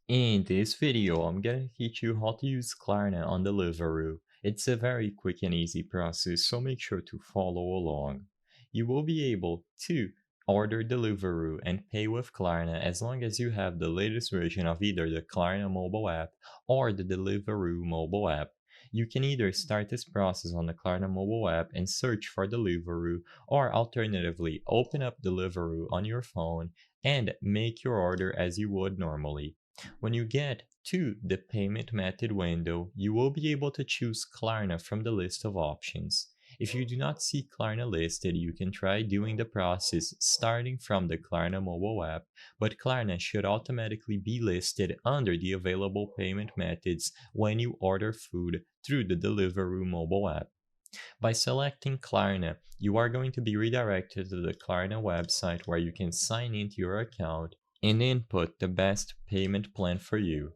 In this video, I'm gonna teach you how to use Klarna on Deliveroo. It's a very quick and easy process, so make sure to follow along. You will be able to order Deliveroo and pay with Klarna as long as you have the latest version of either the Klarna mobile app or the Deliveroo mobile app. You can either start this process on the Klarna mobile app and search for Deliveroo, or alternatively, open up Deliveroo on your phone and make your order as you would normally. When you get to the payment method window, you will be able to choose Klarna from the list of options. If you do not see Klarna listed, you can try doing the process starting from the Klarna mobile app, but Klarna should automatically be listed under the available payment methods when you order food through the Deliveroo mobile app. By selecting Klarna, you are going to be redirected to the Klarna website where you can sign into your account and input the best payment plan for you.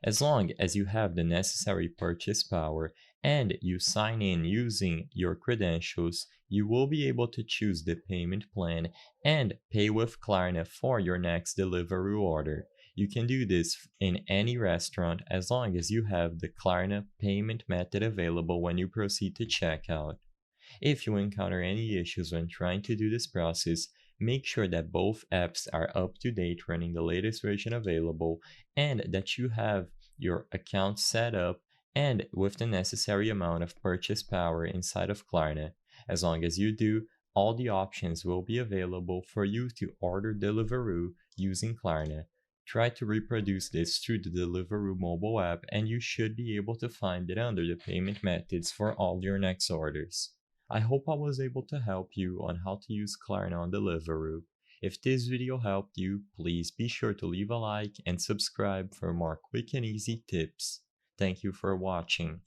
As long as you have the necessary purchase power and you sign in using your credentials, you will be able to choose the payment plan and pay with Klarna for your next Deliveroo order. You can do this in any restaurant as long as you have the Klarna payment method available when you proceed to checkout. If you encounter any issues when trying to do this process, make sure that both apps are up to date running the latest version available and that you have your account set up and with the necessary amount of purchase power inside of Klarna. As long as you do, all the options will be available for you to order Deliveroo using Klarna. Try to reproduce this through the Deliveroo mobile app and you should be able to find it under the payment methods for all your next orders. I hope I was able to help you on how to use Klarna on Deliveroo. If this video helped you, please be sure to leave a like and subscribe for more quick and easy tips. Thank you for watching.